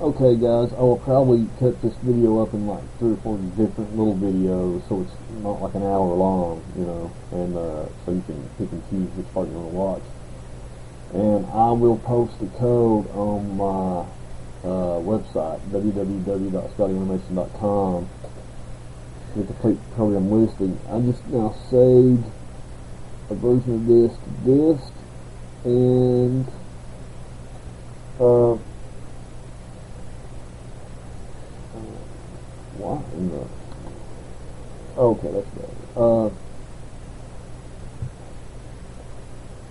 Okay guys, I will probably cut this video up in like 3 or 4 different little videos so it's not like an hour long, you know, and so you can pick and choose which part you want to watch. And I will post the code on my website, www.scottyautomation.com, the complete program listing. I just now saved a version of this to disk, and what in the... Okay, that's better.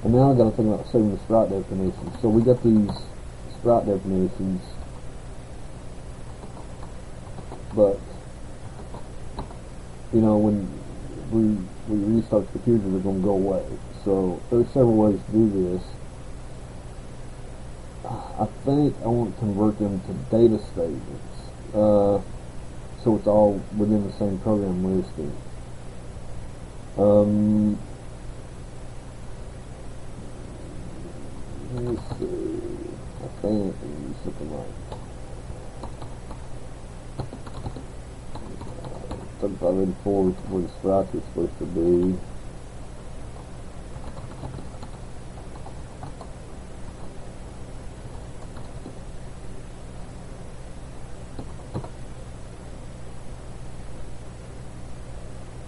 And now I got to think about saving the sprite definitions. So we got these sprite definitions, but you know, when we restart the computer, they're going to go away. So there's several ways to do this. I think I want to convert them to data statements, so it's all within the same program listing. Let me see. I think I can use something like 3584 is where the sprite is supposed to be.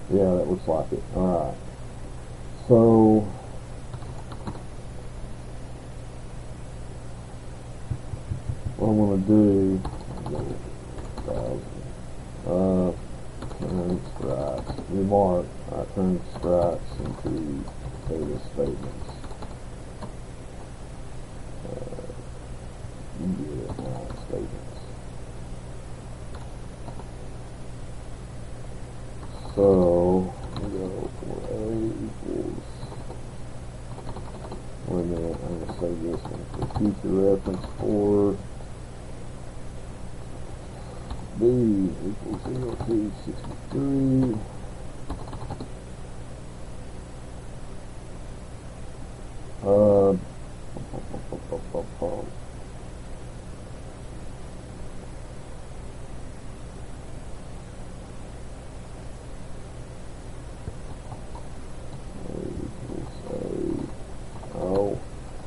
Yeah, that looks like it. Alright. So what I'm going to do, turn sprites, remark, I turn sprites into data statements. Statements. So we go for A equals, wait a minute, I'm going to save this one for future reference for B equals 0263.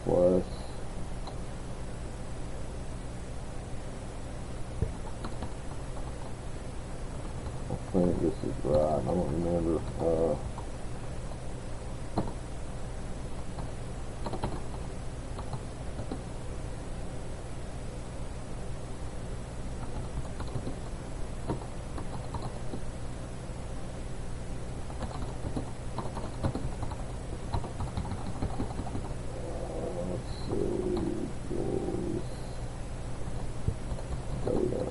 Plus I think this is right. I don't remember. Let's see. Data.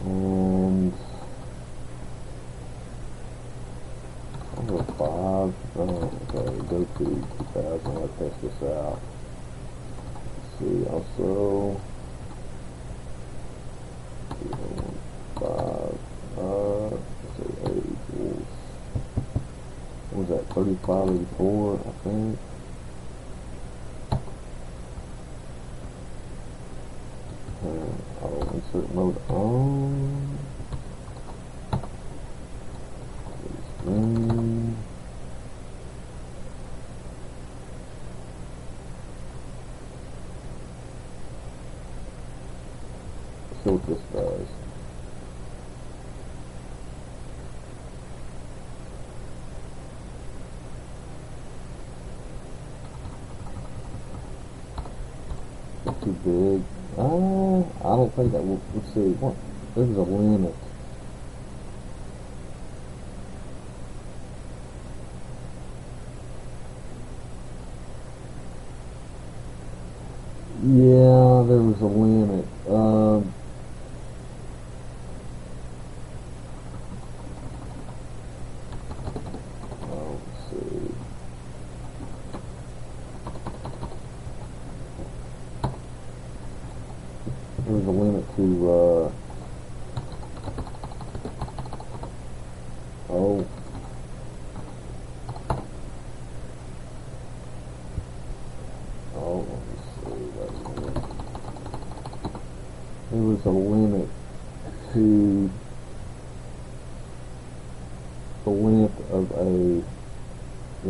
And number 5. Okay, go to 2000. I'll test this out. Let's see, also 5. Let's say A equals, what was that, 3584, I think. I'll insert mode on. Screen. See what this does. It's too big. I don't think that will. Let's see. What? There's a limit. Yeah, there was a limit. Let's see. There was a limit to there was a limit to the length of a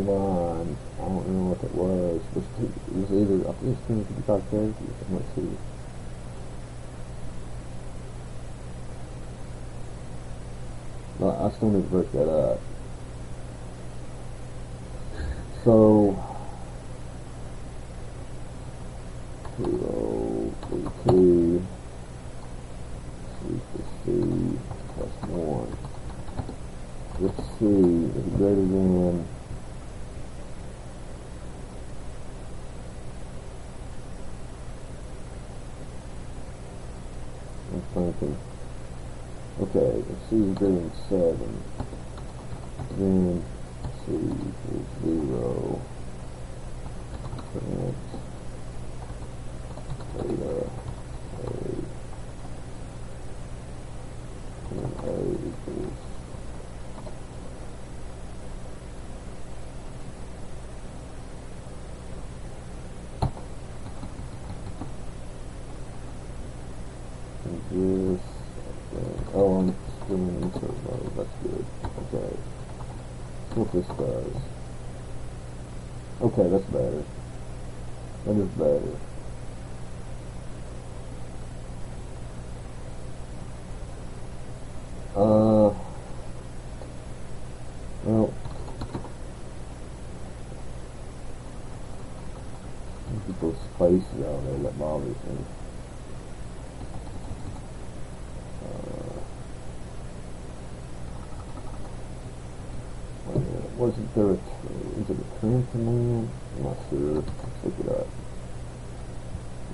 line. I don't remember what it was. It was either, I think it's 255 characters. Let's see. No, I still need to break that up. So 2032 C plus 1. Let's see, is greater than I'm thinking. Okay, let's see is greater than 7. Then C equals 0. Print data A equals this. Oh, I'm still in insert mode. That's good. Okay. That's what this does. Okay, that's better. That is better. Well, look at those spaces out there that bothers me. Wasn't there is it a trim command? I'm not sure. Let's look it up.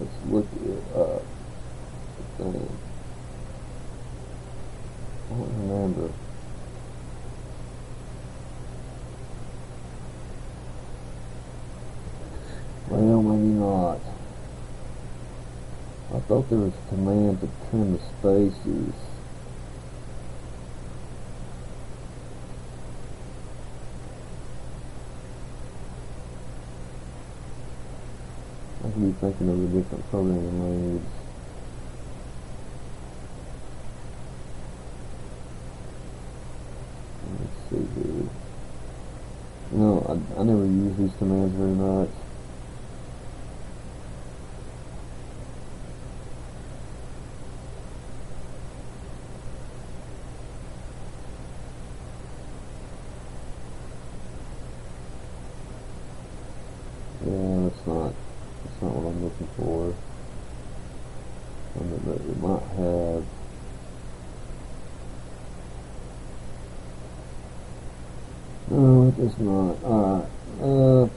Let's look it up. I don't remember. Well, maybe not. I thought there was a command to trim the spaces. I could be thinking of a different programming language. Let's see here. No, I never use these commands very much. Yeah, that's not what I'm looking for. But it might have. No, it does not. Alright.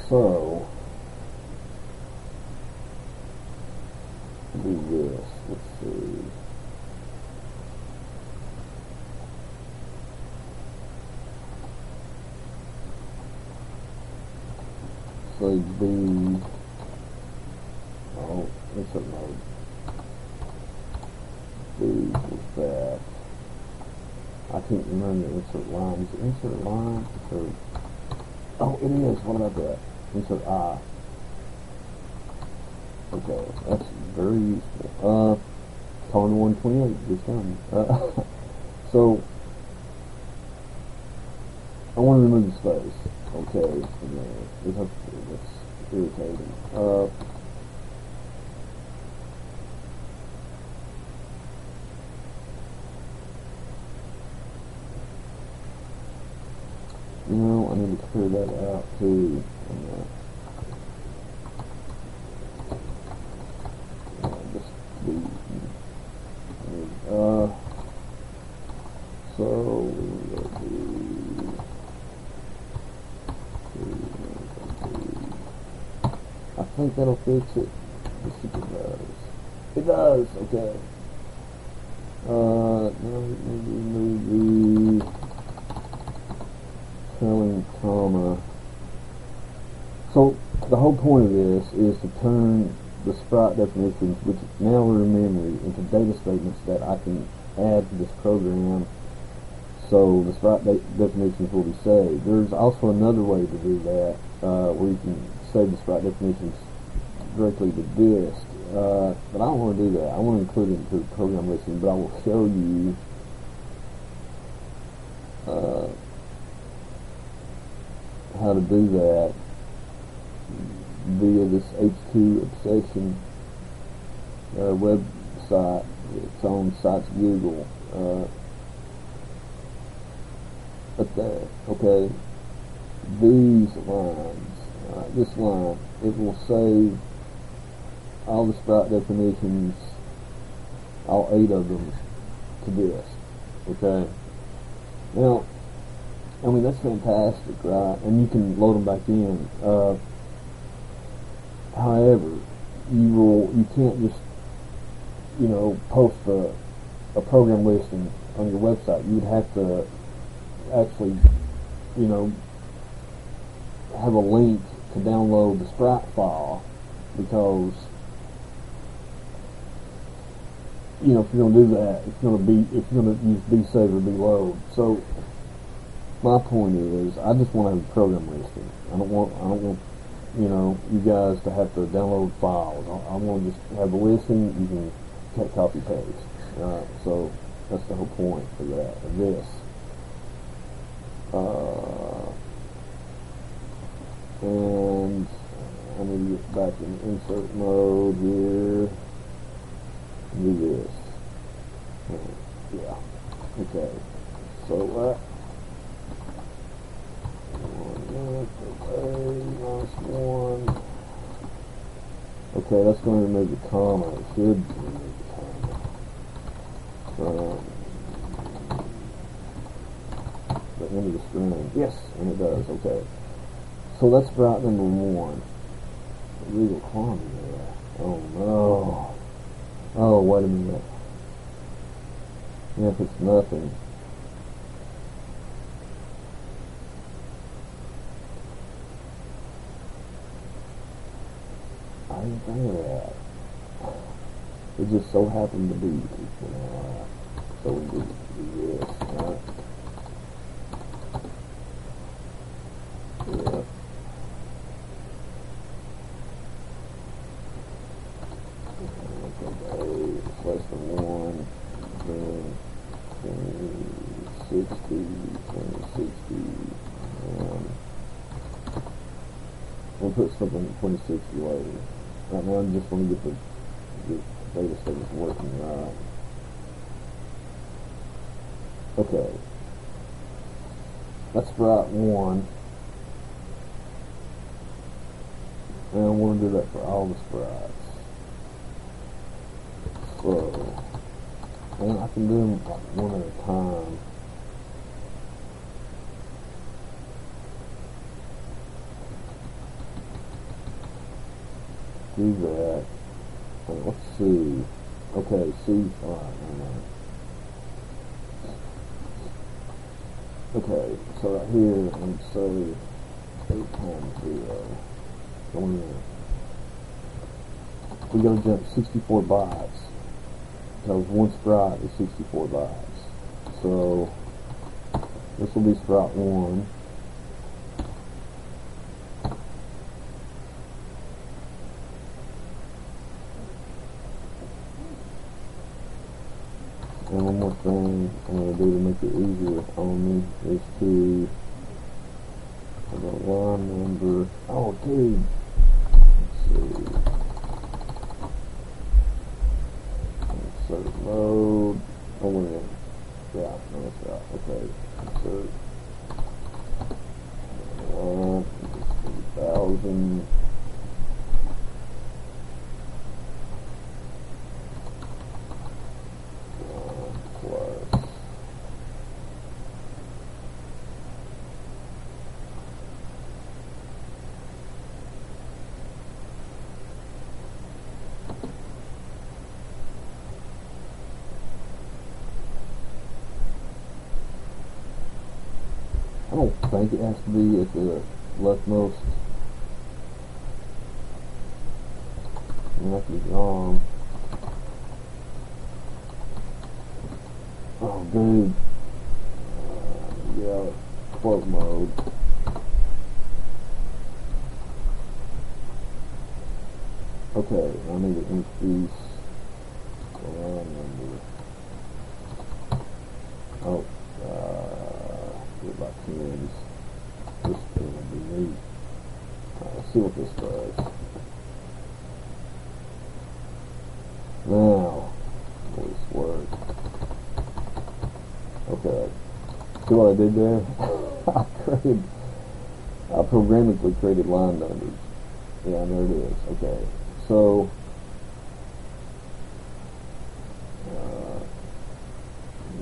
So do this. Let's see. So B. Oh, insert mode. B equals that. I can't remember the insert line. Is it insert line? Or, oh, it is. What about that? Insert I. Okay, that's very useful. Column 128 just done. So I want to remove the space. Okay, that's irritating. You know, I need to clear that out too. So I think that'll fix it. Let's see if it does. It does. Okay. Now we remove the trailing comma. So the whole point of this is to turn the sprite definitions, which now are in memory, into data statements that I can add to this program, so the sprite definitions will be saved. There's also another way to do that, where you can save the sprite definitions directly to disk, but I don't want to do that. I want to include it into the program listing, but I will show you how to do that via this H2 Obsession website. It's on Sites Google. Up there, okay. These lines, this line, it will save all the sprite definitions, all 8 of them, to disk. Okay. Now, I mean, that's fantastic, right? And you can load them back in. However, you can't just, post a program listing on your website. You would have to actually, have a link to download the sprite file, because if you're going to do that, if you're going to use bsave or bload. So my point is, I just want to have a program listing. I don't want you guys to have to download files. I want to just have a listing. You can copy paste. So that's the whole point of that. Of this. And I need to get back in insert mode here. Do this. Yeah. Okay. So -1. Okay, that's going to remove the comma. It should remove the comma. The end of the string. Yes, and it does. Okay. So that's sprite number 1. Legal quantity there. Oh no. Oh, wait a minute. Yeah, if it's nothing. I didn't think of that. It just so happened to be. So we do this, right? Yeah. Less than 1, then 2060, we'll put something 2060 later. Right now I just want to get the data status working right. Okay. That's sprite 1. And I want to do that for all the sprites. So, and I can do them like one at a time. Do that. And let's see. Okay, see. Alright, okay, so right here, let's say 8 times 0. Going in. We gotta jump 64 bytes. Because one sprite is 64 bytes. So this will be sprite 1. And one more thing I'm going to do to make it easier on me is to put a line number. Oh, dude. Let's see. Insert mode. Oh, wait. Yeah, no, that's right. Okay. Insert. 1,000. Plus. I don't think it has to be at the leftmost. I might be wrong. Oh, dude. Yeah, float mode. Okay, I need to increase the line number. Oh, do about 10s. This is going to be neat. Let's see what this does. Now, will this work? Okay. See what I did there? I programmatically created line numbers. Yeah, there it is. Okay. So,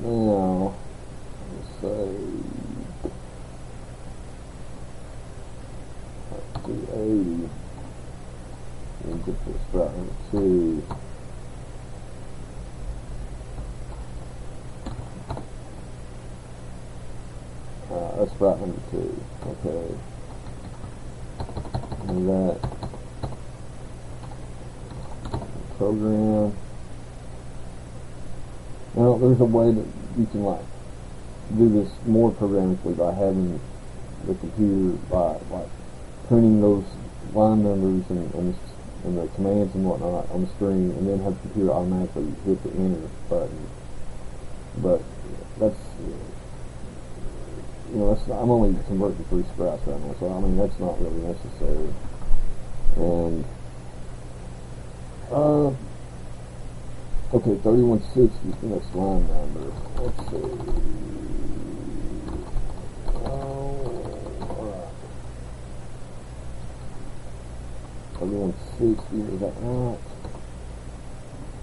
now, let's say, 280, and get this right number 2. That's right number 2. Okay. And that program. Now there's a way that you can like do this more programmatically by having the computer by like printing those line numbers and the commands and whatnot on the screen, and then have the computer automatically hit the enter button. But that's I'm only converting 3 sprites right now, so I mean that's not really necessary. And okay, 3160 is the next line number. Let's see. Alright. 3160, is that right?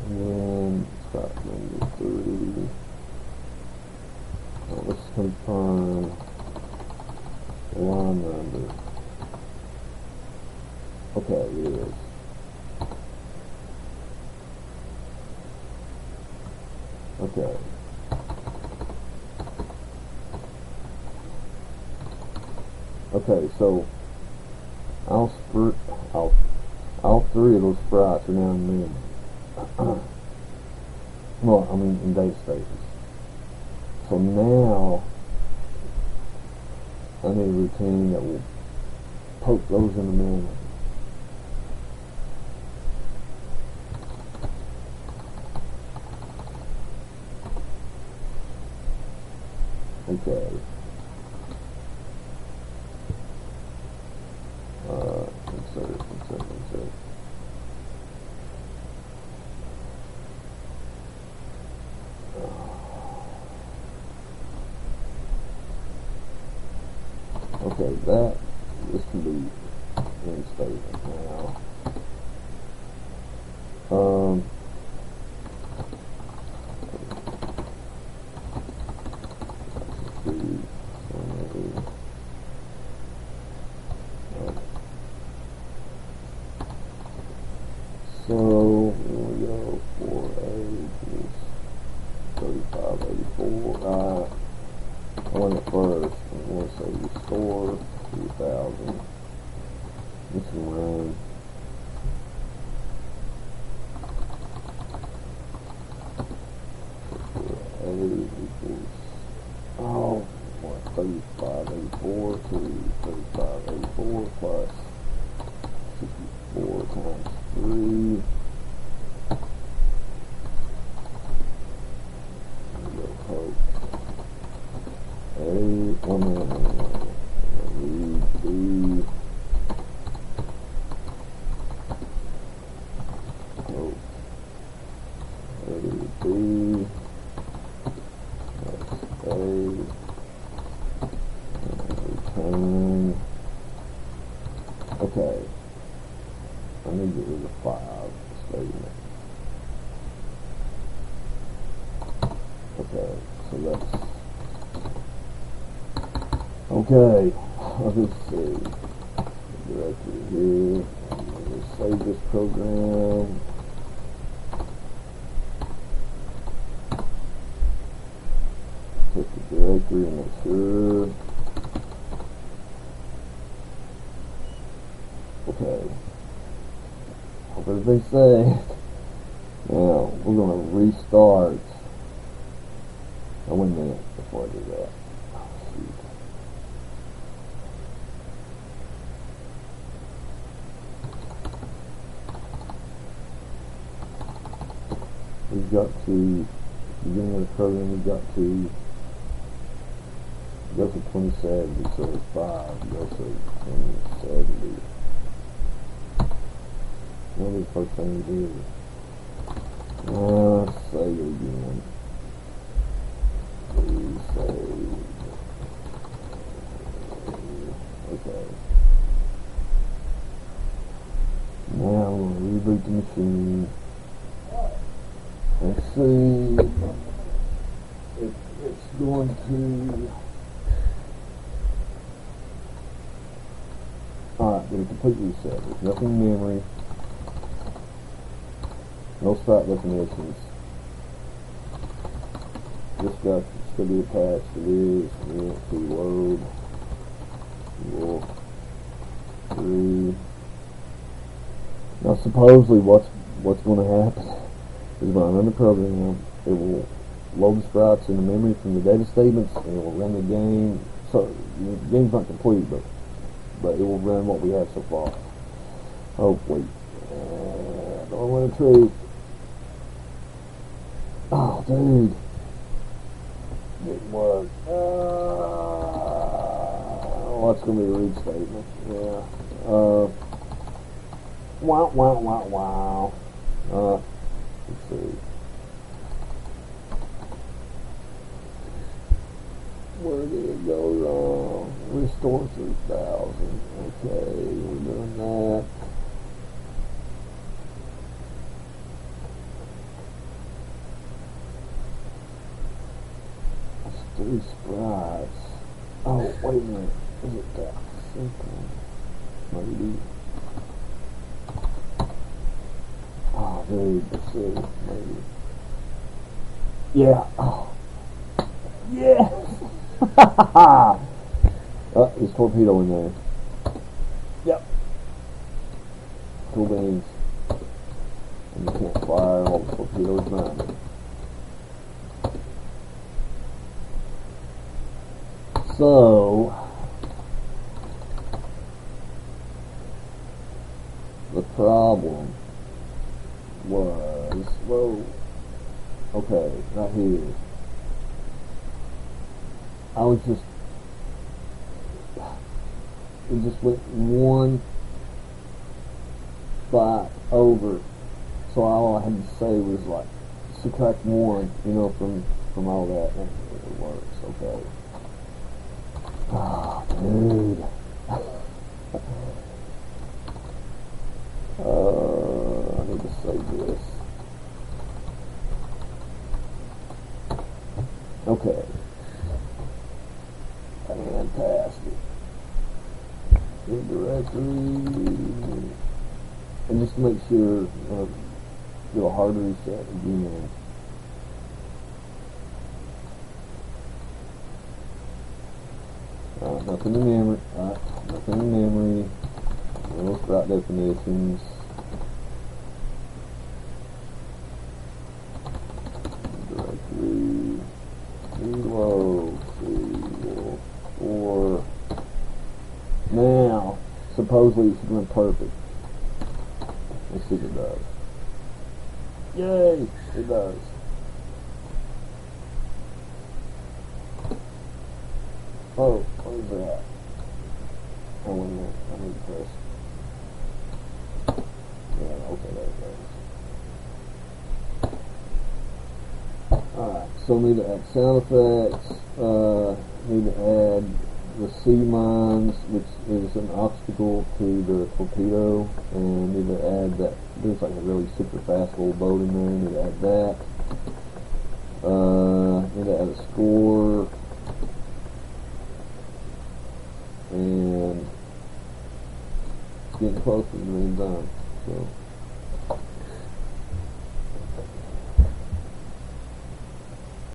And then sprite number 3. Let's confirm the line number. Okay, it is. Okay. Okay, so all 3 of those sprites are now in memory. Well, I mean in data spaces. So now I need a routine that will poke those into memory. Okay. Insert. Okay, this can be reinstated now. So here we go. 4A equals 3584. I want it first. I'm going to say restore 2000. This can run. A equals 3584 to 3584 plus 64 times 3. Okay, I need to get rid of 5 statement. Okay, so that's okay. Let's see. Directory here. I'm going to save this program. Check the directory and make sure. Okay. Hope everything's safe. Now, we're going to restart. Oh, wait a minute before I do that. Oh, shoot. got to beginning of the program. We got to go to 2070, so it's 5. Go to 2070. That'll be the first thing we do. Let's save it again. Please save. Okay. Now I'm going to reboot the machine. Let's see if it's going to. Alright, did a complete reset. There's nothing in memory. No start definitions. This stuff should be attached. It is. Let's see, load. Wolf 3. Now supposedly what's going to happen is when I run the program, it will load the sprites in the memory from the data statements, and it will run the game. So the game's not complete, but it will run what we have so far. Hopefully. Don't want to trade. Oh, dude. Didn't work. What's going to be a read statement? Yeah. Wow. Let's see. Where did it go wrong? Restore 3000. Okay, we're doing that. That's 3 sprites. Oh, wait a minute. Is it that simple? Maybe. Oh, dude, let's see. Maybe. Yeah. Oh. Yes! There's torpedo in there. Yep. Cool beans. And you can't fire all the torpedoes now. So, the problem was, okay, right here. It just went one spot over, so all I had to say was like subtract 1, from all that, and it works. Okay. Oh, dude. I need to save this. Okay. Fantastic. New directory. And just to make sure, do a hard reset again. Nothing in memory. Nothing in memory. No sprite definitions. Directory. Reload. 4. Now, supposedly it should run perfect. Let's see if it does. Yay! It does. Oh, what is that? Oh, wait a minute. I need to press. Yeah, okay, there it goes. Alright, so I need to add sound effects. Need to add the sea mines, which is an obstacle to the torpedo, and need to add that. There's like a really super fast little boat in there. Need to add that. Need to add a score. And it's getting close to being done. So